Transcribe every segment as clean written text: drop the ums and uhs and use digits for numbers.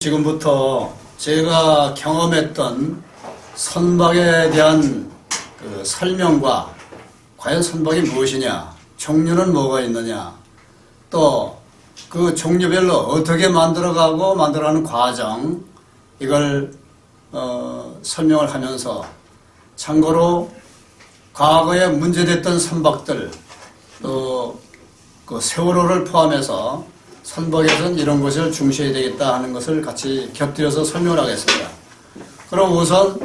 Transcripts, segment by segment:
지금부터 제가 경험했던 선박에 대한 설명과 과연 선박이 무엇이냐, 종류는 뭐가 있느냐, 또 그 종류별로 어떻게 만들어가는 과정, 이걸 설명을 하면서 참고로 과거에 문제됐던 선박들, 또 그 세월호를 포함해서 선박에서는 이런 것을 중시해야 되겠다 하는 것을 같이 곁들여서 설명을 하겠습니다. 그럼 우선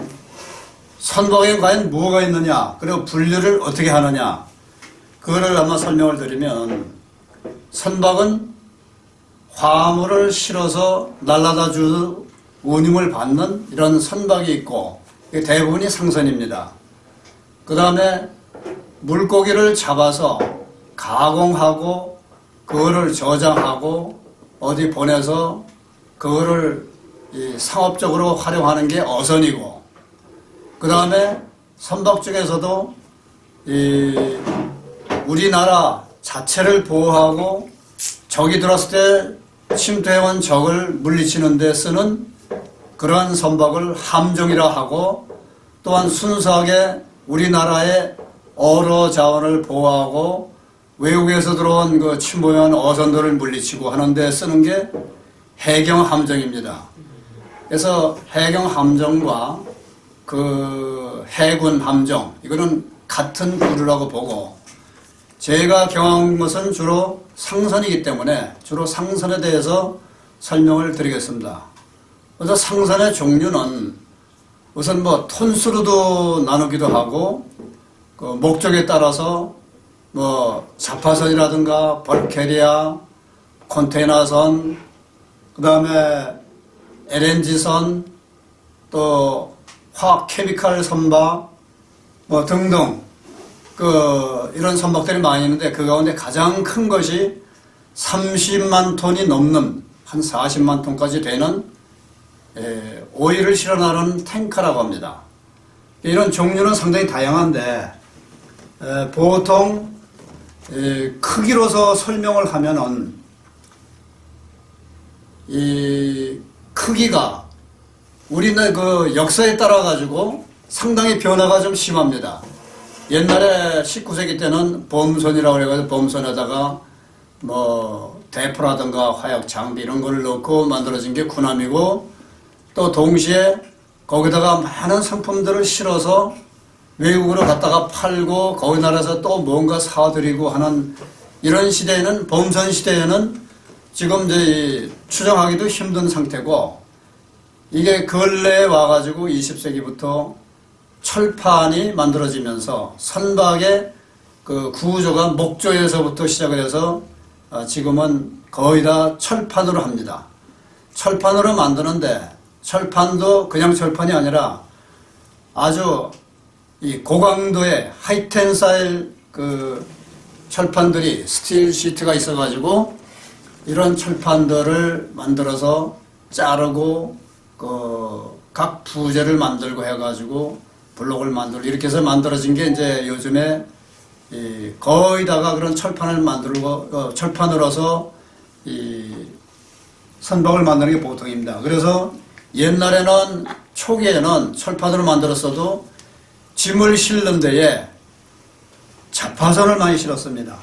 선박에 과연 뭐가 있느냐, 그리고 분류를 어떻게 하느냐, 그거를 한번 설명을 드리면, 선박은 화물을 실어서 날라다 주 운임을 받는 이런 선박이 있고, 대부분이 상선입니다. 그 다음에 물고기를 잡아서 가공하고 그거를 저장하고 어디 보내서 그거를 상업적으로 활용하는 게 어선이고, 그 다음에 선박 중에서도 우리나라 자체를 보호하고 적이 들어왔을 때 침투해온 적을 물리치는 데 쓰는 그러한 선박을 함정이라 하고, 또한 순수하게 우리나라의 어로 자원을 보호하고 외국에서 들어온 그 침범한 어선들을 물리치고 하는 데 쓰는 게 해경 함정입니다. 그래서 해경 함정과 그 해군 함정, 이거는 같은 부류라고 보고, 제가 경험한 것은 주로 상선이기 때문에 주로 상선에 대해서 설명을 드리겠습니다. 그래서 상선의 종류는 우선 뭐 톤수로도 나누기도 하고, 그 목적에 따라서 뭐 자파선이라든가 벌캐리아, 컨테이너선, 그 다음에 LNG선, 또 화학 케미칼 선박 뭐 등등 이런 선박들이 많이 있는데, 그 가운데 가장 큰 것이 30만 톤이 넘는 한 40만 톤까지 되는 오일을 실어 나르는 탱커라고 합니다. 이런 종류는 상당히 다양한데, 보통 크기로서 설명을 하면은 이 크기가 우리나라 그 역사에 따라 가지고 상당히 변화가 좀 심합니다. 옛날에 19세기 때는 범선이라고 해가지고 범선에다가 뭐 대포라든가 화약 장비 이런 걸 넣고 만들어진 게 군함이고, 또 동시에 거기다가 많은 상품들을 실어서 외국으로 갔다가 팔고 거기 나라에서 또 뭔가 사들이고 하는 이런 시대에는, 범선 시대에는 지금 이제 추정하기도 힘든 상태고, 이게 근래에 와가지고 20세기부터 철판이 만들어지면서 선박의 그 구조가 목조에서부터 시작을 해서 지금은 거의 다 철판으로 합니다. 철판으로 만드는데, 철판도 그냥 철판이 아니라 아주 이 고강도의 하이텐사일 그 철판들이 스틸 시트가 있어가지고 이런 철판들을 만들어서 자르고 각 부재를 만들고 해가지고 블록을 만들고 이렇게 해서 만들어진 게 이제 요즘에 거의 다가 그런 철판을 만들고 철판으로서 이 선박을 만드는 게 보통입니다. 그래서 옛날에는 초기에는 철판으로 만들었어도 짐을 실는 데에 자파선을 많이 실었습니다.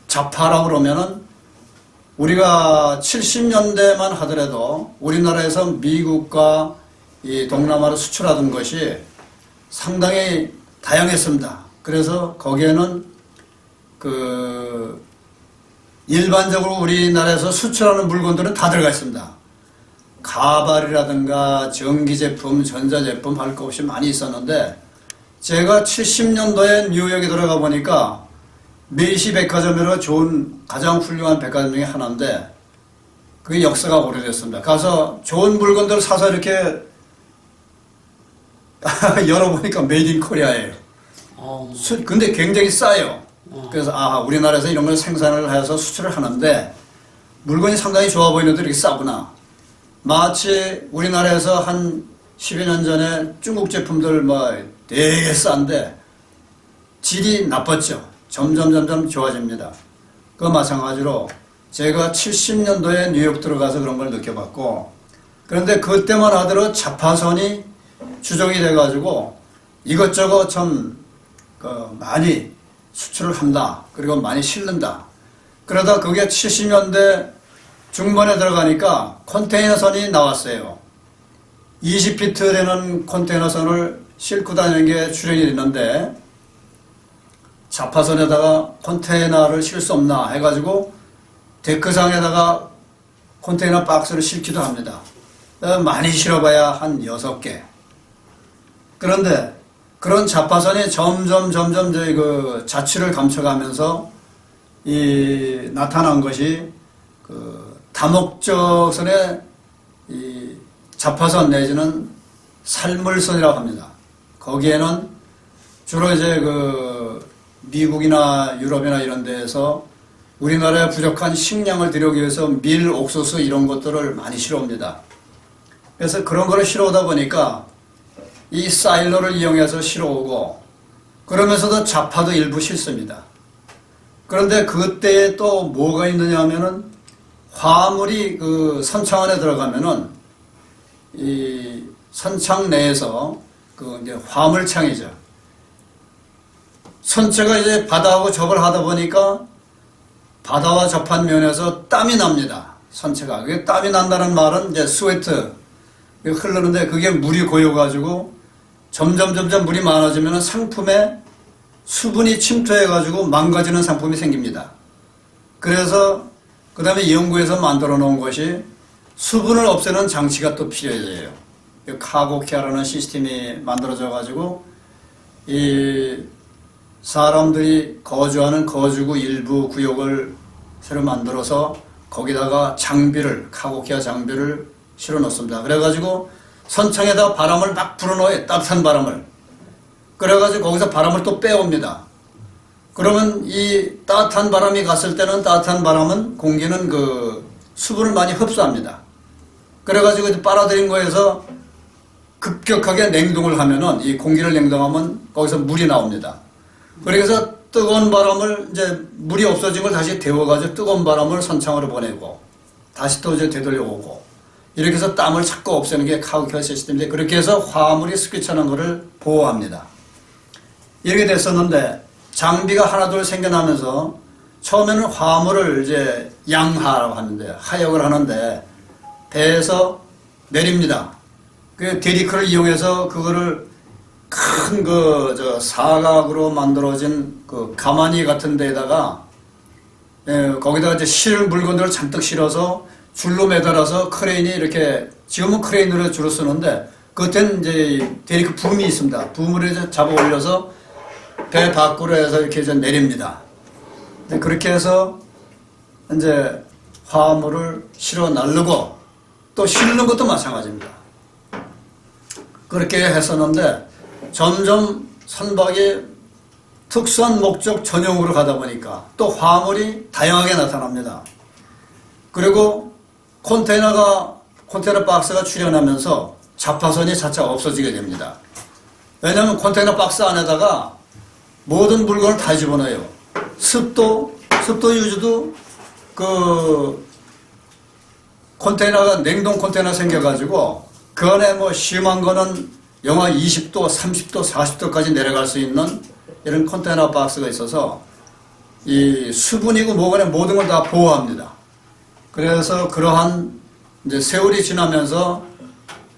자파라고 그러면은 우리가 70년대만 하더라도 우리나라에서 미국과 이 동남아로 수출하던 것이 상당히 다양했습니다. 그래서 거기에는 일반적으로 우리나라에서 수출하는 물건들은 다 들어가 있습니다. 가발이라든가 전기제품, 전자제품 할 것 없이 많이 있었는데, 제가 70년도에 뉴욕에 들어가 보니까 메이시 백화점으로 좋은 가장 훌륭한 백화점 중에 하나인데, 그게 역사가 오래됐습니다. 가서 좋은 물건들을 사서 이렇게 열어보니까 메이드 인 코리아예요. 근데 굉장히 싸요. 그래서 우리나라에서 이런 걸 생산을 해서 수출을 하는데 물건이 상당히 좋아 보이는데 이렇게 싸구나. 마치 우리나라에서 한 10여 년 전에 중국 제품들 되게 싼데 질이 나빴죠. 점점 좋아집니다. 그 마찬가지로 제가 70년도에 뉴욕 들어가서 그런 걸 느껴봤고, 그런데 그때만 하더라도 자파선이 주종이 돼가지고 이것저것 참 많이 수출을 한다. 그리고 많이 실른다. 그러다 그게 70년대 중반에 들어가니까 컨테이너선이 나왔어요. 20피트 되는 컨테이너선을 싣고 다니는 게 출연이 됐는데, 자파선에다가 컨테이너를 실 수 없나 해가지고 데크상에다가 컨테이너 박스를 싣기도 합니다. 많이 실어봐야 한 6개. 그런데 그런 자파선이 점점 저희 그 자취를 감춰가면서 나타난 것이 그 다목적선의 이 자파선 내지는 살물선이라고 합니다. 거기에는 주로 이제 그 미국이나 유럽이나 이런 데에서 우리나라에 부족한 식량을 들여오기 위해서 밀, 옥수수 이런 것들을 많이 실어옵니다. 그래서 그런 거를 실어오다 보니까 이 사일러를 이용해서 실어오고, 그러면서도 자파도 일부 실습니다. 그런데 그때에 또 뭐가 있느냐 하면은, 화물이 그 선창 안에 들어가면은 이 선창 내에서 그 이제 화물창이죠. 선체가 이제 바다하고 접을 하다 보니까 바다와 접한 면에서 땀이 납니다. 선체가. 그게 땀이 난다는 말은 이제 스웨트 흐르는데, 그게 물이 고여가지고 점점 물이 많아지면 상품에 수분이 침투해가지고 망가지는 상품이 생깁니다. 그래서 그 다음에 연구에서 만들어 놓은 것이 수분을 없애는 장치가 또 필요해요. 카고케어라는 시스템이 만들어져가지고 이 사람들이 거주하는 거주구 일부 구역을 새로 만들어서 거기다가 장비를, 카고케어 장비를 실어 놓습니다. 그래가지고 선창에다 바람을 막 불어넣어요. 따뜻한 바람을. 그래가지고 거기서 바람을 또 빼옵니다. 그러면 이 따뜻한 바람이 갔을 때는, 따뜻한 바람은 공기는 그 수분을 많이 흡수합니다. 그래가지고 이제 빨아들인 거에서 급격하게 냉동을 하면은, 이 공기를 냉동하면 거기서 물이 나옵니다. 그래서 뜨거운 바람을, 이제 물이 없어진 걸 다시 데워가지고 뜨거운 바람을 선창으로 보내고 다시 또 이제 되돌려오고, 이렇게 해서 땀을 자꾸 없애는 게 카고케어 시스템인데, 그렇게 해서 화물이 습기 차는 것을 보호합니다. 이렇게 됐었는데, 장비가 하나둘 생겨나면서 처음에는 화물을 이제 양하라고 하는데, 하역을 하는데 배에서 내립니다. 그 데리크를 이용해서 그거를 큰 사각으로 만들어진 그 가마니 같은 데다가 거기다가 이제 실을 물건들을 잔뜩 실어서 줄로 매달아서 크레인이 이렇게, 지금은 크레인으로 주로 쓰는데 그때는 이제 데리크 붐이 있습니다. 붐을 이제 잡아 올려서 배 밖으로 해서 이렇게 이제 내립니다. 그렇게 해서 이제 화물을 실어 나르고, 또 실는 것도 마찬가지입니다. 그렇게 했었는데 점점 선박이 특수한 목적 전용으로 가다 보니까 또 화물이 다양하게 나타납니다. 그리고 컨테이너 박스가 출현하면서 자파선이 차차 없어지게 됩니다. 왜냐하면 컨테이너 박스 안에다가 모든 물건을 다 집어넣어요. 습도 유지도 그 컨테이너가 냉동 컨테이너 생겨가지고 그 안에 뭐 심한 거는 영하 20도, 30도, 40도까지 내려갈 수 있는 이런 컨테이너 박스가 있어서 이 수분이고 뭐간에 모든 걸 다 보호합니다. 그래서 그러한 이제 세월이 지나면서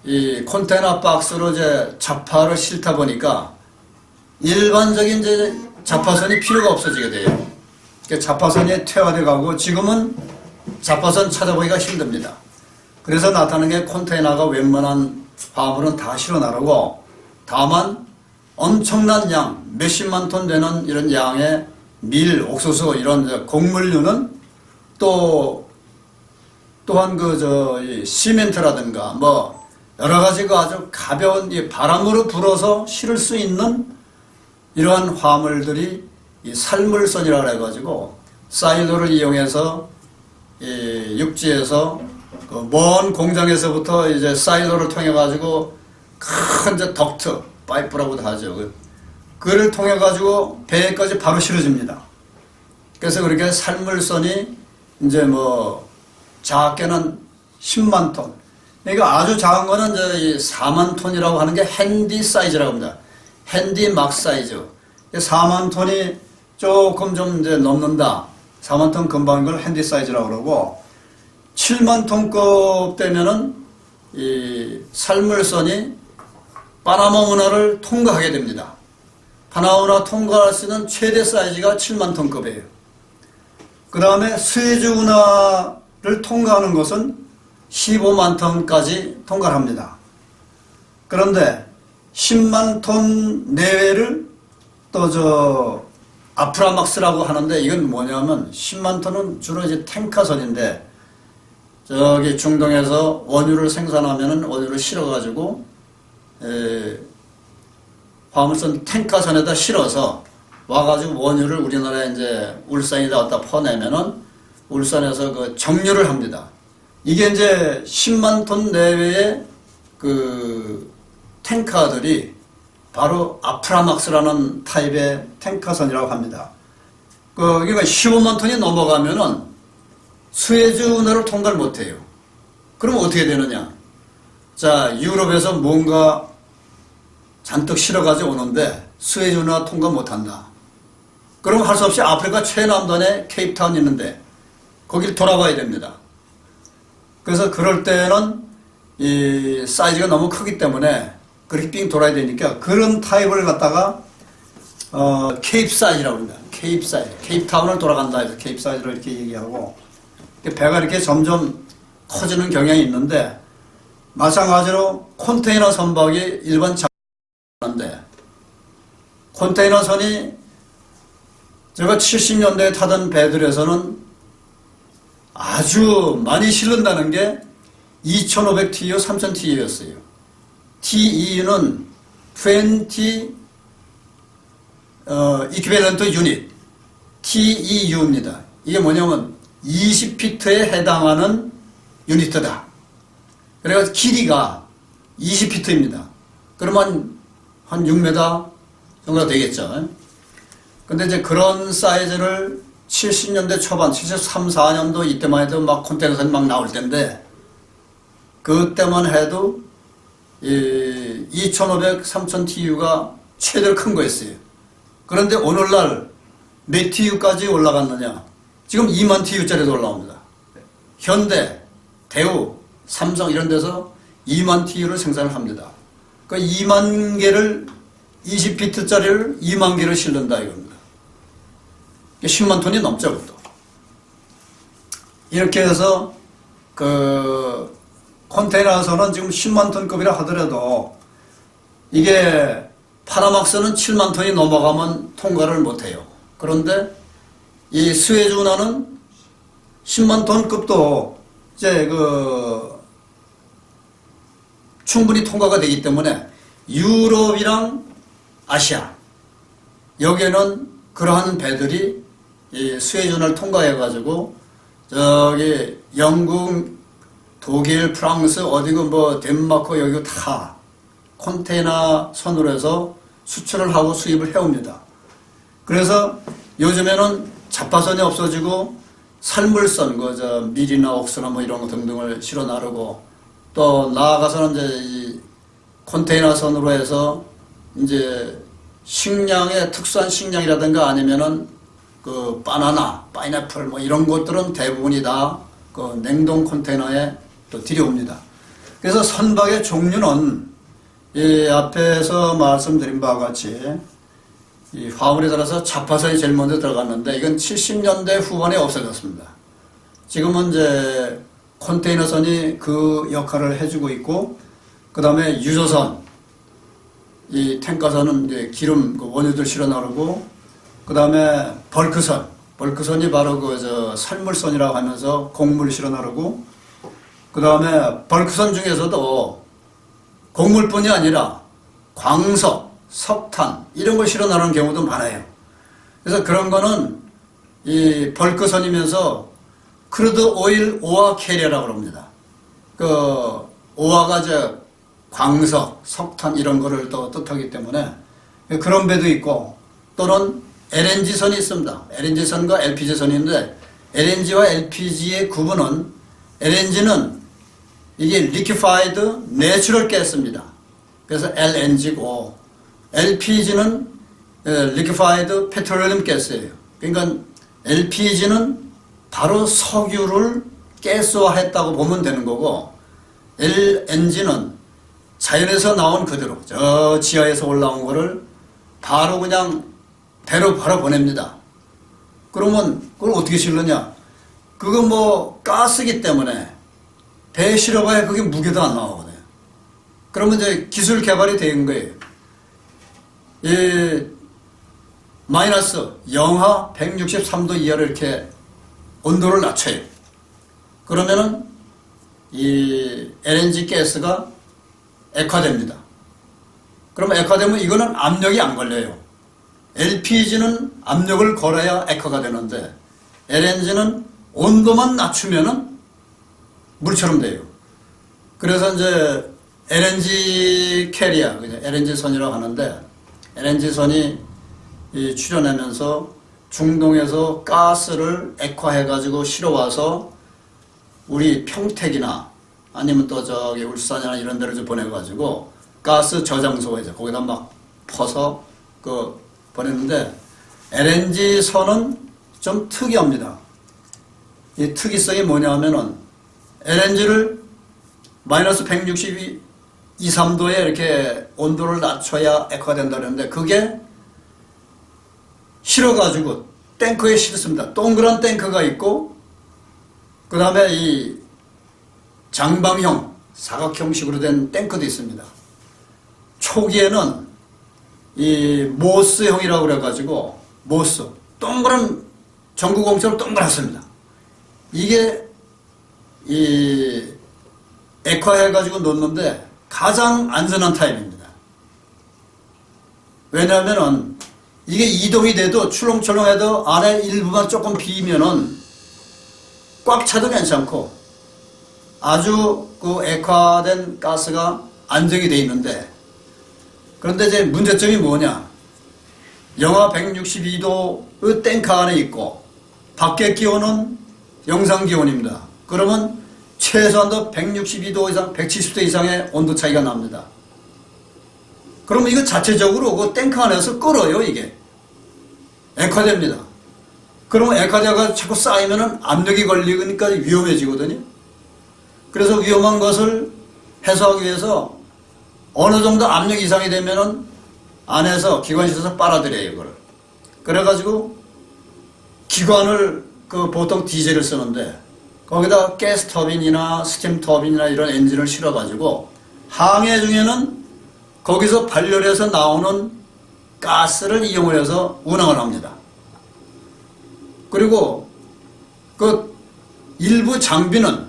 이 컨테이너 박스로 이제 자파를 싣다 보니까 일반적인 이제 자파선이 필요가 없어지게 돼요. 자파선이 퇴화돼 가고 지금은 자파선 찾아보기가 힘듭니다. 그래서 나타나는 게 컨테이너가 웬만한 화물은 다 실어 나르고, 다만 엄청난 양, 몇십만 톤 되는 이런 양의 밀, 옥수수 이런 곡물류는 또한 이 시멘트라든가 뭐 여러 가지 그 아주 가벼운 이 바람으로 불어서 실을 수 있는 이러한 화물들이 이 살물선이라고 해가지고 사일로를 이용해서 이 육지에서 그 먼 공장에서부터 이제 사일로를 통해 가지고 큰 이제 덕트, 파이프라고도 하죠. 그를 통해 가지고 배에까지 바로 실어집니다. 그래서 그렇게 살물선이 이제 뭐 작게는 10만 톤. 그러니까 아주 작은 거는 이제 4만 톤이라고 하는 게 핸디 사이즈라고 합니다. 핸디 막 사이즈. 4만 톤이 조금 좀 이제 넘는다. 4만 톤 금방인 걸 핸디 사이즈라고 그러고, 7만 톤급 되면은 이 살물선이 파나마 운하를 통과하게 됩니다. 파나마 운하 통과할 수 있는 최대 사이즈가 7만 톤급이에요. 그 다음에 스웨즈 운하를 통과하는 것은 15만 톤까지 통과합니다. 그런데 10만 톤 내외를 또 아프라막스라고 하는데, 이건 뭐냐면 10만 톤은 주로 이제 탱커선인데, 저기 중동에서 원유를 생산하면은 원유를 실어가지고 화물선 탱커선에다 실어서 와가지고 원유를 우리나라에 이제 울산에다 갖다 퍼내면은 울산에서 그 정류를 합니다. 이게 이제 10만 톤 내외의 그 탱커들이 바로 아프라막스라는 타입의 탱커선이라고 합니다. 그러니까 15만 톤이 넘어가면은 스웨즈 운하를 통과를 못해요. 그러면 어떻게 되느냐? 자, 유럽에서 뭔가 잔뜩 실어가지고 오는데 스웨즈 운하 통과 못한다. 그럼 할 수 없이 아프리카 최남단에 케이프타운 있는데 거길 돌아가야 됩니다. 그래서 그럴 때는 이 사이즈가 너무 크기 때문에 그렇게 삥 돌아야 되니까 그런 타입을 갖다가 케이프 사이즈라고 합니다. 케이프 사이즈. 케이프타운을 돌아간다 해서 케이프 사이즈로 이렇게 얘기하고, 배가 이렇게 점점 커지는 경향이 있는데, 마찬가지로 컨테이너 선박이 일반 작은데, 컨테이너 선이 제가 70년대에 타던 배들에서는 아주 많이 실른다는 게 2500TU, 3000TU였어요. TEU는 20 equivalent unit, TEU입니다. 이게 뭐냐면 20피트에 해당하는 유니트다. 그래서 길이가 20피트입니다. 그러면 한 6m 정도가 되겠죠. 근데 이제 그런 사이즈를 70년대 초반, 73, 4년도 이때만 해도 막 컨테이너선이 막 나올 텐데, 그때만 해도 2500, 3000TU가 최대로 큰 거였어요. 그런데 오늘날 몇 TU까지 올라갔느냐? 지금 2만 TU짜리도 올라옵니다. 현대, 대우, 삼성 이런 데서 2만 TU를 생산을 합니다. 그 2만 개를 20피트짜리를 2만 개를 실른다 이겁니다. 10만 톤이 넘죠, 그것도. 이렇게 해서 그 컨테이너선은 지금 10만 톤급이라 하더라도 이게 파나막스는 7만 톤이 넘어가면 통과를 못해요. 그런데 이 스웨즈 운하는 10만 톤급도 이제 충분히 통과가 되기 때문에 유럽이랑 아시아 여기에는 그러한 배들이 이 스웨즈 운하를 통과해가지고 저기 영국, 독일, 프랑스 어디고 뭐 덴마크 여기 다 컨테이너 선으로 해서 수출을 하고 수입을 해옵니다. 그래서 요즘에는 자파선이 없어지고 살물선, 밀이나 옥수나 뭐 이런 거 등등을 실어 나르고, 또 나아가서는 이제 이 컨테이너 선으로 해서 이제 식량의 특수한 식량이라든가 아니면은 그 바나나, 파인애플 뭐 이런 것들은 대부분이 다 그 냉동 컨테이너에 또 들여옵니다. 그래서 선박의 종류는 이 앞에서 말씀드린 바와 같이 이 화물에 따라서 자파선이 제일 먼저 들어갔는데 이건 70년대 후반에 없어졌습니다. 지금은 이제 컨테이너선이 그 역할을 해주고 있고, 그 다음에 유조선, 이 탱커선은 이제 기름, 원유들 실어 나르고, 그 다음에 벌크선이 바로 살물선이라고 하면서 곡물 실어 나르고, 그 다음에 벌크선 중에서도 곡물뿐이 아니라 광석, 석탄 이런 걸 실어 나르는 경우도 많아요. 그래서 그런 거는 이 벌크선이면서 크루드 오일 오아 캐리어라고 합니다. 그 오아가 광석, 석탄 이런 거를 또 뜻하기 때문에 그런 배도 있고, 또는 LNG선이 있습니다. LNG선과 LPG선이 있는데 LNG와 LPG의 구분은 LNG는 이게 liquefied natural gas입니다. 그래서 LNG고 LPG는 liquefied petroleum gas예요. 그러니까 LPG는 바로 석유를 가스화했다고 보면 되는 거고 LNG는 자연에서 나온 그대로 저 지하에서 올라온 거를 바로 그냥 배로 바로 보냅니다. 그러면 그걸 어떻게 실느냐? 그거 뭐 가스기 때문에 배에 실어봐야 그게 무게도 안 나오거든요. 그러면 이제 기술 개발이 된 거예요. 이 마이너스 영하 163도 이하로 이렇게 온도를 낮춰요. 그러면은 이 LNG 가스가 액화됩니다. 그러면 액화되면 이거는 압력이 안 걸려요. LPG는 압력을 걸어야 액화가 되는데 LNG는 온도만 낮추면은 물처럼 돼요. 그래서 이제 LNG 캐리어, LNG 선이라고 하는데 LNG 선이 출현하면서 중동에서 가스를 액화해가지고 실어와서 우리 평택이나 아니면 또 저기 울산이나 이런 데를 좀 보내가지고 가스 저장소에서 거기다 막 퍼서 보냈는데 LNG 선은 좀 특이합니다. 이 특이성이 뭐냐 하면은 LNG를 마이너스 162, 3도에 이렇게 온도를 낮춰야 액화된다는데 그게 실어가지고 탱크에 실습니다. 동그란 탱크가 있고 그 다음에 이 장방형 사각형식으로 된 탱크도 있습니다. 초기에는 이 모스형이라고 그래가지고 모스 동그란 전구공처럼 동그랗습니다. 이게 이 액화해가지고 놓는데 가장 안전한 타입입니다. 왜냐하면은 이게 이동이 돼도 출렁출렁해도 안에 일부만 조금 비면은 꽉 차도 괜찮고 아주 그 액화된 가스가 안정이 돼 있는데 그런데 이제 문제점이 뭐냐? 영하 162도의 탱크 안에 있고 밖의 기온은 영상 기온입니다. 그러면 최소한도 162도 이상, 170도 이상의 온도 차이가 납니다. 그러면 이거 자체적으로 그 탱크 안에서 끓어요, 이게. 액화됩니다. 그러면 액화되가 자꾸 쌓이면은 압력이 걸리니까 위험해지거든요. 그래서 위험한 것을 해소하기 위해서 어느 정도 압력 이상이 되면은 안에서 기관실에서 빨아들여요, 이거를. 그래가지고 기관을 보통 디젤을 쓰는데 거기다 가스 터빈이나 스팀 터빈이나 이런 엔진을 실어가지고 항해 중에는 거기서 발열해서 나오는 가스를 이용을 해서 운항을 합니다. 그리고 그 일부 장비는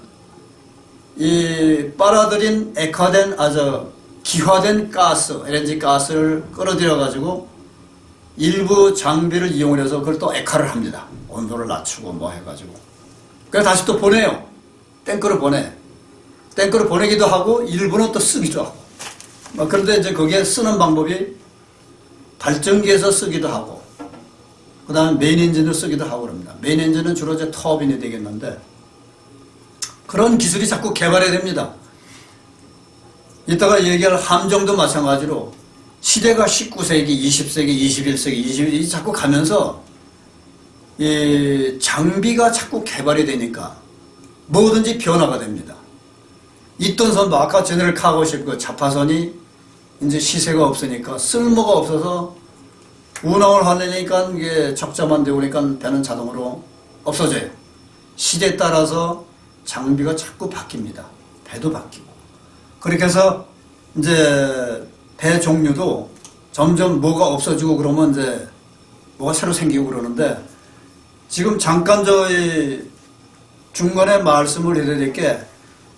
이 빨아들인 액화된 기화된 가스, LNG 가스를 끌어들여 가지고 일부 장비를 이용을 해서 그걸 또 액화를 합니다. 온도를 낮추고 뭐 해가지고. 그래서 다시 또 보내요. 탱크를 보내. 탱크를 보내기도 하고 일부는 또 쓰기도 하고. 그런데 이제 거기에 쓰는 방법이 발전기에서 쓰기도 하고 그 다음에 메인 엔진을 쓰기도 하고 그럽니다. 메인 엔진은 주로 이제 터빈이 되겠는데 그런 기술이 자꾸 개발해야 됩니다. 이따가 얘기할 함정도 마찬가지로 시대가 19세기, 20세기, 21세기, 21세기 자꾸 가면서 이 장비가 자꾸 개발이 되니까 뭐든지 변화가 됩니다. 있던 선도 아까 제네럴 카고십 그 자파선이 이제 시세가 없으니까 쓸모가 없어서 운항을 하려니까 이게 적자만 되오니까 배는 자동으로 없어져요. 시대에 따라서 장비가 자꾸 바뀝니다. 배도 바뀌고. 그렇게 해서 이제 배 종류도 점점 뭐가 없어지고 그러면 이제 뭐가 새로 생기고 그러는데 지금 잠깐 저희 중간에 말씀을 해야 될 게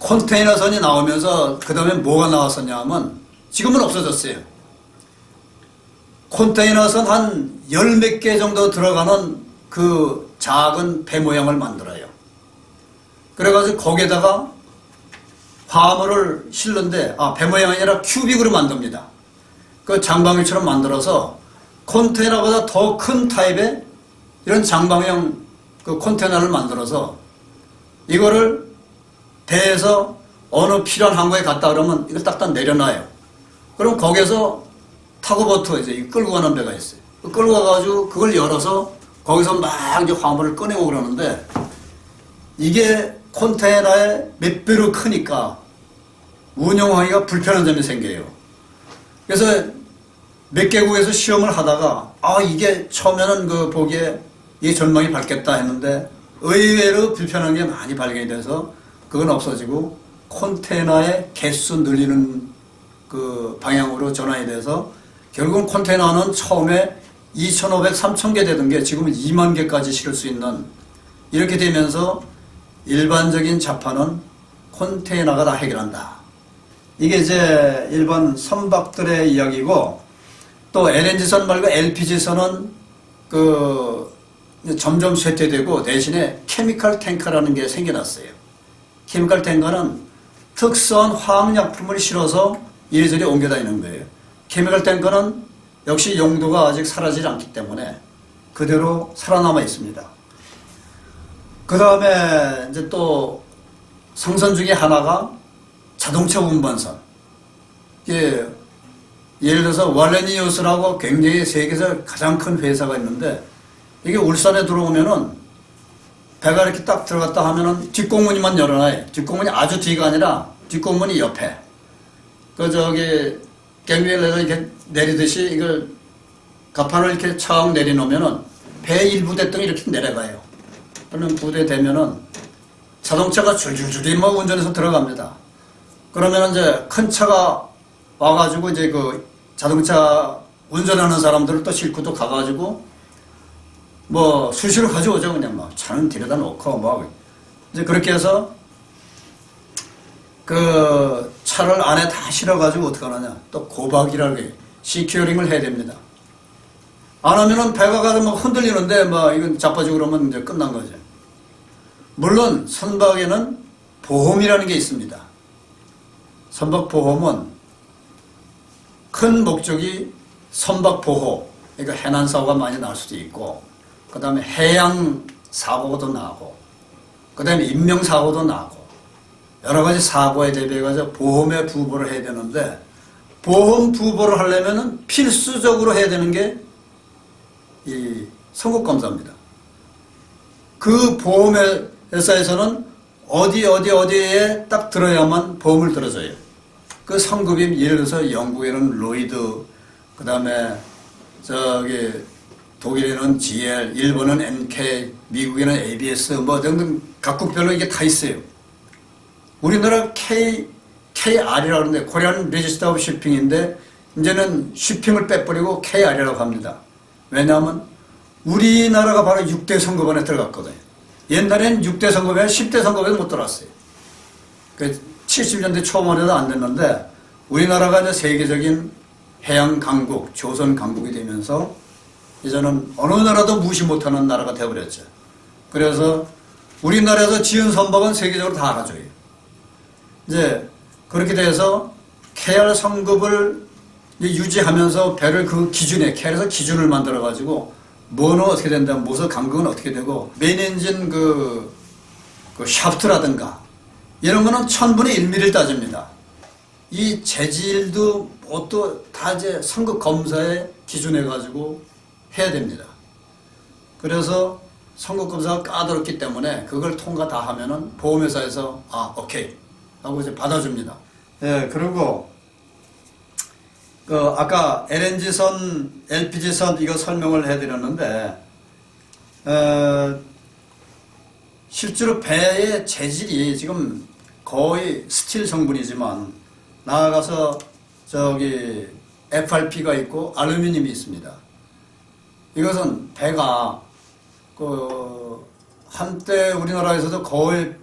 컨테이너선이 나오면서 그 다음에 뭐가 나왔었냐 하면 지금은 없어졌어요. 컨테이너선 한 열 몇 개 정도 들어가는 그 작은 배 모양을 만들어요. 그래가지고 거기에다가 화물을 실는데 배 모양이 아니라 큐빅으로 만듭니다. 그 장방위처럼 만들어서 컨테이너보다 더 큰 타입의 이런 장방형 그 컨테이너를 만들어서 이거를 배에서 어느 필요한 항구에 갔다 그러면 이걸 딱딱 내려놔요. 그럼 거기에서 타고보트 이제 끌고 가는 배가 있어요. 끌고 가가지고 그걸 열어서 거기서 막 이제 화물을 꺼내고 그러는데 이게 컨테이너의 몇 배로 크니까 운영하기가 불편한 점이 생겨요. 그래서 몇 개국에서 시험을 하다가 이게 처음에는 그 보기에 이 전망이 밝겠다 했는데 의외로 불편한 게 많이 발견이 돼서 그건 없어지고 컨테이너의 개수 늘리는 그 방향으로 전환이 돼서 결국은 컨테이너는 처음에 2,500, 3,000개 되던 게 지금은 2만 개까지 실을 수 있는 이렇게 되면서 일반적인 자파는 컨테이너가 다 해결한다. 이게 이제 일반 선박들의 이야기고 또 LNG선 말고 LPG선은 그 점점 쇠퇴되고 대신에 케미컬 탱커라는 게 생겨났어요. 케미컬 탱커는 특수한 화학약품을 실어서 이리저리 옮겨 다니는 거예요. 케미컬 탱커는 역시 용도가 아직 사라지지 않기 때문에 그대로 살아남아 있습니다. 그 다음에 이제 또 성선 중에 하나가 자동차 운반선. 예, 예를 들어서 왈레니우스라고 굉장히 세계에서 가장 큰 회사가 있는데 이게 울산에 들어오면은 배가 이렇게 딱 들어갔다 하면은 뒷공문이만 열어놔요. 뒷공문이 아주 뒤가 아니라 뒷공문이 옆에. 그 저기 갱비에서 이렇게 내리듯이 이걸 가판을 이렇게 척 내려놓으면은 배 일부 대등이 이렇게 내려가요. 그러면 부대 되면은 자동차가 줄줄줄이 막 운전해서 들어갑니다. 그러면 이제 큰 차가 와가지고 이제 그 자동차 운전하는 사람들을 또 싣고 또 가가지고 뭐 수시로 가져오죠. 그냥 막 차는 데려다 놓고 막 이제 그렇게 해서 그 차를 안에 다 실어가지고 어떻게 하느냐. 또 고박이라고 해요. 시큐어링을 해야 됩니다. 안 하면은 배가 가서 막 흔들리는데 막 이건 자빠지고 그러면 이제 끝난 거죠. 물론 선박에는 보험이라는 게 있습니다. 선박 보험은 큰 목적이 선박 보호, 그러니까 해난 사고가 많이 날 수도 있고, 그 다음에 해양 사고도 나고, 그 다음에 인명 사고도 나고, 여러 가지 사고에 대비해서 보험에 부보를 해야 되는데, 보험 부보를 하려면은 필수적으로 해야 되는 게 이 선국검사입니다. 그 보험회사에서는 어디에 딱 들어야만 보험을 들어줘요. 그 성급이 예를 들어서 영국에는 로이드, 그 다음에 저기 독일에는 GL, 일본은 NK, 미국에는 ABS, 뭐 등등 각국별로 이게 다 있어요. 우리나라 KR이라고 하는데 코리안 레지스터 오브 쇼핑인데 이제는 쇼핑을 빼버리고 KR이라고 합니다. 왜냐하면 우리나라가 바로 6대 선거반에 들어갔거든요. 옛날엔 6대 선거반에 10대 선거반에 못 들어왔어요. 70년대 초반에도 안 됐는데 우리나라가 이제 세계적인 해양 강국, 조선 강국이 되면서 이제는 어느 나라도 무시 못하는 나라가 되어버렸죠. 그래서 우리나라에서 지은 선박은 세계적으로 다 알아줘요. 이제 그렇게 돼서 KR 성급을 유지하면서 배를 그 기준에, KR에서 기준을 만들어가지고 뭐는 어떻게 된다, 무슨 간격은 어떻게 되고, 메인 엔진 그 샤프트라든가 이런 거는 1000분의 1mm를 따집니다. 이 재질도 뭣도 다 이제 성급 검사에 기준해가지고 해야 됩니다. 그래서 성급 검사가 까다롭기 때문에 그걸 통과 다 하면은 보험회사에서 오케이 하고 이제 받아줍니다. 예, 그리고 그 아까 LNG선, LPG선 이거 설명을 해드렸는데 실제로 배의 재질이 지금 거의 스틸 성분이지만 나아가서 저기 FRP가 있고 알루미늄이 있습니다. 이것은 배가 그 한때 우리나라에서도 거의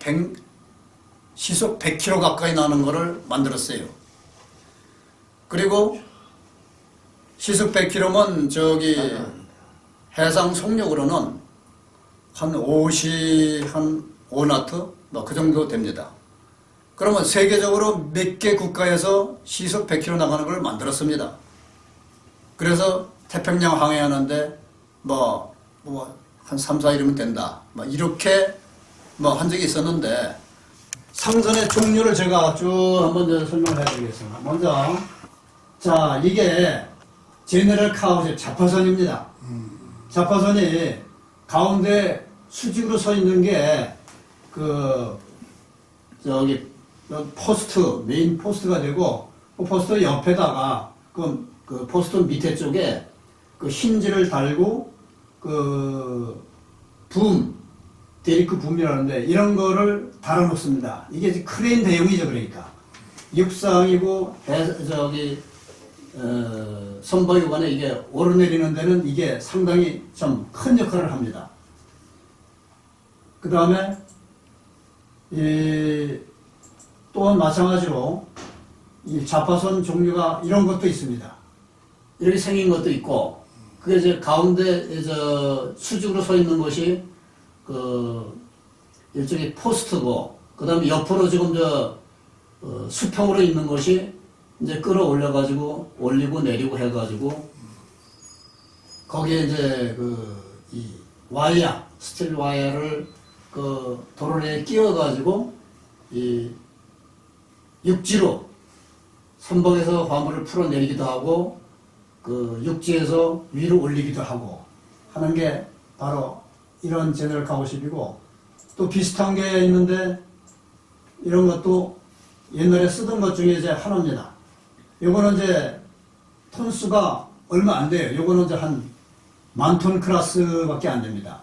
시속 100km 가까이 나는 거를 만들었어요. 그리고 시속 100km면 저기 해상 속력으로는 한 5나트 뭐 그 정도 됩니다. 그러면 세계적으로 몇 개 국가에서 시속 100km 나가는 걸 만들었습니다. 그래서 태평양 항해하는데 뭐 한 3, 4일이면 된다. 뭐 이렇게 뭐 한 적이 있었는데 상선의 종류를 제가 쭉 한번 설명을 해드리겠습니다. 먼저 자 이게 제너럴 카우즈 자파선입니다. 자파선이 가운데 수직으로 서 있는 게 저기 포스트 메인 포스트가 되고 그 포스트 옆에다가 그 포스트 밑에 쪽에 그 힌지를 달고 데리크 붐이라는데 이런 거를 달아놓습니다. 이게 크레인 대용이죠. 그러니까 육상이고 선박유관에 이게 오르내리는 데는 이게 상당히 좀 큰 역할을 합니다. 그 다음에 또한 마찬가지로 이 자파선 종류가 이런 것도 있습니다. 이렇게 생긴 것도 있고, 그게 이제 가운데 수직으로 서 있는 것이 일종의 포스트고, 그 다음에 옆으로 지금 수평으로 있는 것이 이제 끌어올려가지고 올리고 내리고 해가지고 거기에 이제 이 와이어, 스틸 와이어를 도로에 끼워가지고 이 육지로 선박에서 화물을 풀어내리기도 하고 육지에서 위로 올리기도 하고 하는 게 바로 이런 제너럴 카우십이고, 또 비슷한 게 있는데 이런 것도 옛날에 쓰던 것 중에 이제 하나입니다. 요거는 이제 톤수가 얼마 안 돼요. 요거는 이제 한 10,000톤 클래스밖에 안 됩니다.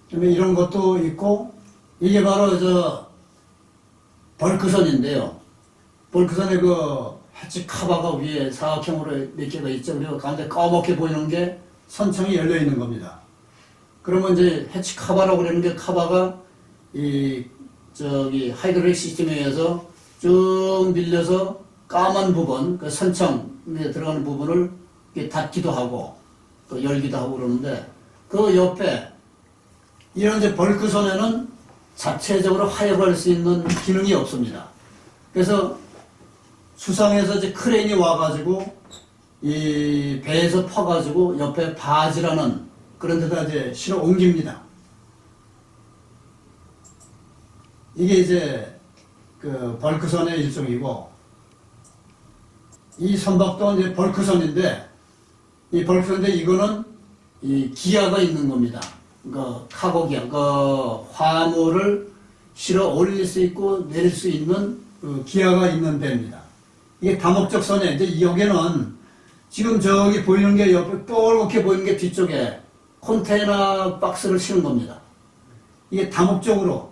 그다음에 이런 것도 있고, 이게 바로 벌크선인데요. 벌크선의 해치 카바가 위에 사각형으로 몇 개가 있죠. 그리고 가운데 까맣게 보이는 게 선창이 열려 있는 겁니다. 그러면 이제 해치 카바라고 그러는 게 카바가 하이드롤릭 시스템에 의해서 쭉 밀려서 까만 부분, 그 선창에 들어가는 부분을 닫기도 하고 또 열기도 하고 그러는데, 그 옆에 이런 이제 벌크선에는 자체적으로 하역할 수 있는 기능이 없습니다. 그래서 수상에서 이제 크레인이 와가지고 이 배에서 퍼가지고 옆에 바지라는 그런 데다 이제 실어 옮깁니다. 이게 이제 벌크선의 일종이고, 이 선박도 이제 벌크선인데, 이 벌크선인데 이거는 이 기아가 있는 겁니다. 카고 기아, 화물을 실어 올릴 수 있고 내릴 수 있는 기아가 있는 데입니다. 이게 다목적 선에 이제 여기는 지금 저기 보이는 게 옆에 뻘겋게 보이는 게 뒤쪽에 컨테이너 박스를 싣는 겁니다. 이게 다목적으로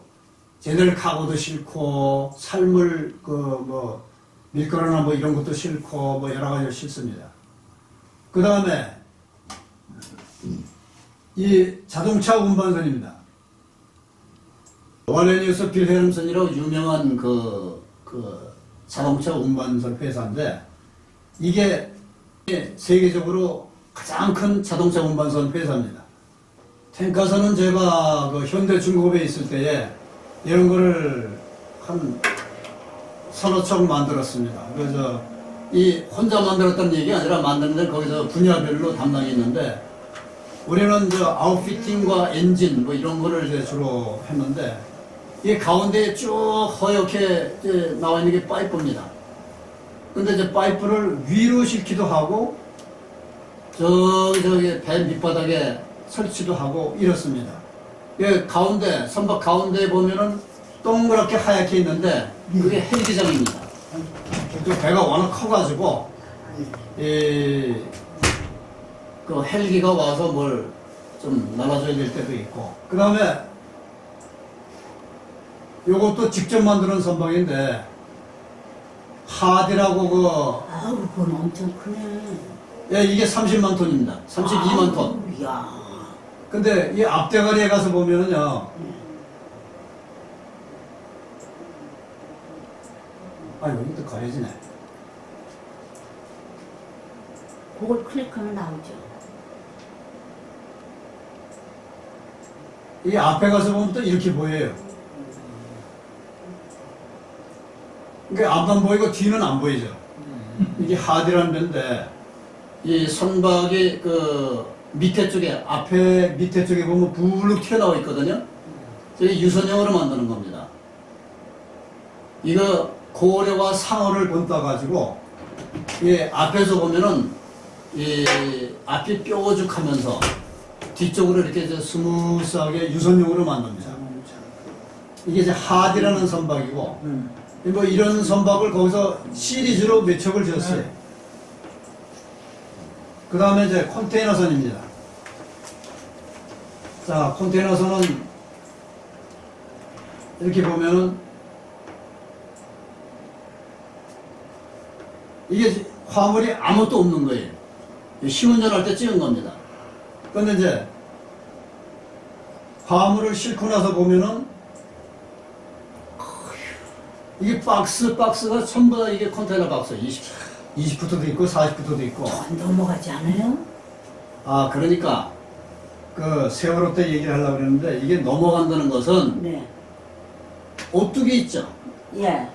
제너럴 카고도 싣고 삶을 밀가루나 뭐 이런 것도 싣고 뭐 여러 가지를 싣습니다. 그 다음에 이 자동차 운반선입니다. 월레니우스 빌헬름슨이라고 유명한 자동차 운반선 회사인데, 이게 세계적으로 가장 큰 자동차 운반선 회사입니다. 탱커선은 제가 현대 중공업에 있을 때에 이런 거를 한 서너 척 만들었습니다. 그래서 이 혼자 만들었다는 얘기 아니라 만드는데 거기서 분야별로 담당이 있는데, 우리는 아웃피팅과 엔진 뭐 이런 거를 이제 주로 했는데, 이 가운데에 쭉 허옇게 이제 나와 있는 게 파이프입니다. 근데 이제 파이프를 위로 싣기도 하고 저기 배 밑바닥에 설치도 하고 이렇습니다. 이 가운데, 선박 가운데에 보면은 동그랗게 하얗게 있는데 그게 헬기장입니다. 그 배가 워낙 커가지고 그 헬기가 와서 뭘 좀 날아줘야 될 때도 있고, 그 다음에 요것도 직접 만드는 선박인데 하디라고 아우, 그건 엄청 크네. 예, 이게 30만 톤입니다. 32만 톤. 이야. 근데 이 앞대가리에 가서 보면은요, 여기도 가려지네. 그걸 클릭하면 나오죠. 이 앞에 가서 보면 또 이렇게 보여요. 그러니까 앞만 보이고 뒤는 안 보이죠. 이게 하디라는 배인데, 이 선박이 밑에 쪽에, 앞에 밑에 쪽에 보면 불룩 튀어나와 있거든요. 이게 유선형으로 만드는 겁니다. 이거 고래와 상어를 본따 가지고, 이 앞에서 보면은, 이 앞이 뾰족하면서 뒤쪽으로 이렇게 이제 스무스하게 유선형으로 만듭니다. 이게 이제 하디라는 선박이고, 뭐 이런 선박을 거기서 시리즈로 몇 척을 지었어요. 그 다음에 이제 컨테이너선입니다. 자, 컨테이너선은 이렇게 보면은 이게 화물이 아무것도 없는 거예요. 시운전할 때 찍은 겁니다. 근데 이제 화물을 싣고 나서 보면은 이게 박스가 전부 다 이게 컨테이너 박스 20푸트도 있고 40푸트도 있고. 안 넘어가지 않아요? 아, 그러니까 그 세월호 때 얘기를 하려고 그랬는데 이게 넘어간다는 것은 네. 오뚜기 있죠. 예.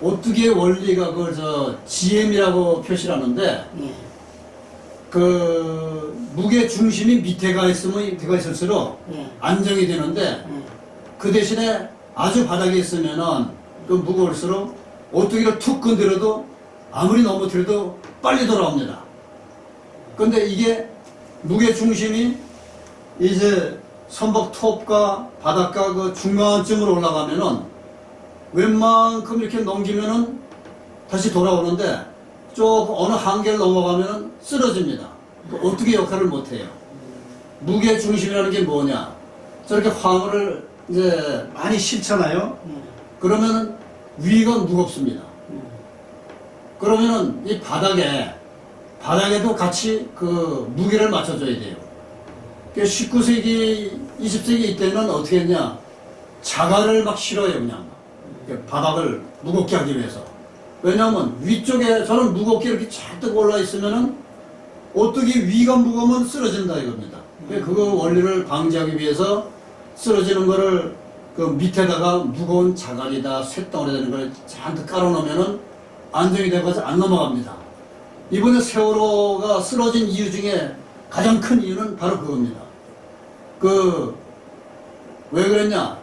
오뚜기의 원리가 그 GM이라고 표시를 하는데 예. 그 무게 중심이 밑에가 있을수록 예. 안정이 되는데 예. 그 대신에 아주 바닥에 있으면은 그 무거울수록 오뚜기를 툭 건드려도 아무리 넘어뜨려도 빨리 돌아옵니다. 근데 이게 무게 중심이 이제 선박 톱과 바닷가 그 중간쯤으로 올라가면은 웬만큼 이렇게 넘기면은 다시 돌아오는데 좀 어느 한계를 넘어가면은 쓰러집니다. 어떻게 역할을 못해요. 무게 중심이라는 게 뭐냐? 저렇게 화물을 이제 많이 싣잖아요. 그러면은 위가 무겁습니다. 그러면은 이 바닥에도 같이 그 무게를 맞춰줘야 돼요. 19세기, 20세기 이때는 어떻게 했냐? 자갈을 막 실어요, 그냥. 바닥을 무겁게 하기 위해서. 왜냐하면 위쪽에 저는 무겁게 이렇게 잔뜩 올라 있으면은 오뚜기 위가 무거우면 쓰러진다 이겁니다. 그 원리를 방지하기 위해서 쓰러지는 거를 그 밑에다가 무거운 자갈이다, 쇳덩어리 되는 걸 잔뜩 깔아놓으면은 안정이 되고서 안 넘어갑니다. 이번에 세월호가 쓰러진 이유 중에 가장 큰 이유는 바로 그겁니다. 왜 그랬냐?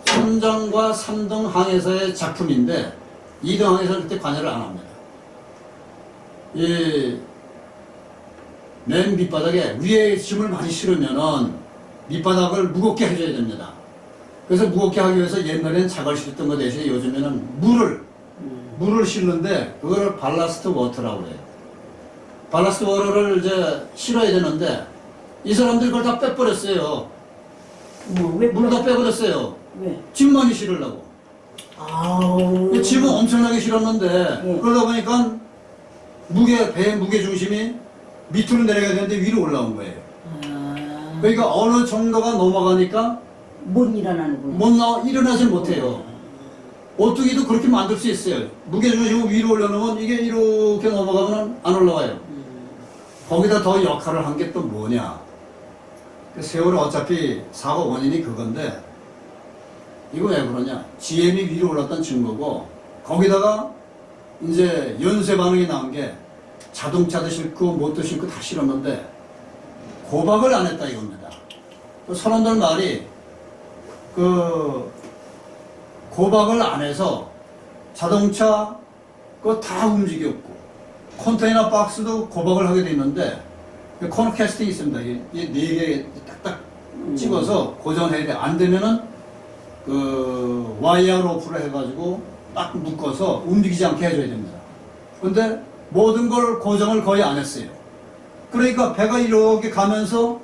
3정과 3등 항해사의 작품인데 2등 항해사는 그때 관여를 안 합니다. 맨 밑바닥에 위에 짐을 많이 실으면은 밑바닥을 무겁게 해줘야 됩니다. 그래서 무겁게 하기 위해서 옛날에는 자갈 실었던 거 대신에 요즘에는 물을 실는데 그거를 발라스트 워터라고 그래요. 발라스트 워터를 이제 실어야 되는데 이 사람들이 그걸 다 빼버렸어요. 왜? 물을 다 빼버렸어요. 왜? 짐만이 실으려고. 아우. 짐은 엄청나게 실었는데 예. 그러다 보니까 배의 무게 중심이 밑으로 내려가야 되는데 위로 올라온 거예요. 아. 그러니까 어느 정도가 넘어가니까 못 일어나는구나. 일어나질 못해요. 오뚜기도 그렇게 만들 수 있어요. 무게 중심을 위로 올려놓으면 이게 이렇게 넘어가면 안 올라와요. 거기다 더 역할을 한 게 또 뭐냐? 세월호 어차피 사고 원인이 그건데 이거 왜 그러냐? GM이 위로 올랐던 증거고 거기다가 이제 연쇄 반응이 나온 게 자동차도 싣고 뭣도 싣고 다 실었는데 고박을 안 했다 이겁니다. 선원들 말이 고박을 안 해서 자동차 그거 다 움직였고 컨테이너 박스도 고박을 하게 돼 있는데 코너 캐스팅이 있습니다. 이게 4개 딱딱 찍어서 고정해야 돼. 안 되면은 와이어 로프로 해가지고 딱 묶어서 움직이지 않게 해줘야 됩니다. 근데 모든 걸 고정을 거의 안 했어요. 그러니까 배가 이렇게 가면서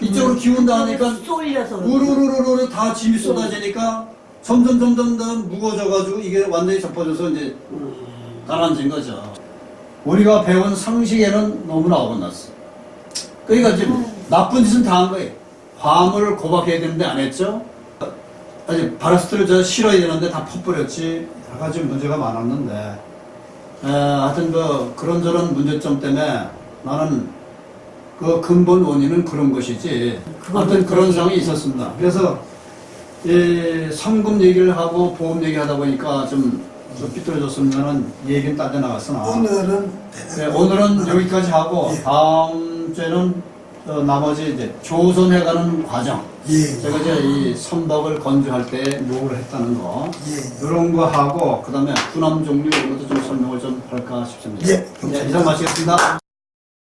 이쪽으로 기운다 하니까 쏠려서 우르르르르 다 짐이 쏟아지니까 점점 더 무거워져가지고 이게 완전히 접어져서 이제 가라앉은 거죠. 우리가 배운 상식에는 너무나 어긋났어. 그러니까 지금 나쁜 짓은 다 한 거예요. 화물을 고박해야 되는데 안 했죠. 아니 바라스트를 실어야 되는데 다 퍼버렸지. 여러 가지 문제가 많았는데 하여튼 그런저런 문제점 때문에 나는 그 근본 원인은 그런 것이지. 하여튼 그런 상황이 있었습니다. 그래서 성금 얘기를 하고 보험 얘기하다 보니까 좀 삐뚤어졌으면은 얘기는 딴 데 나갔으나 오늘은 오늘은 여기까지 하고 다음 주에는 나머지 이제 조선해가는 과정. 예. 제가 이제 이 선박을 건조할 때 요구를 했다는 거. 예. 이런 거 하고, 그 다음에 군함 종류 이런 것도 좀 설명을 좀 할까 싶습니다. 예, 이상 마치겠습니다.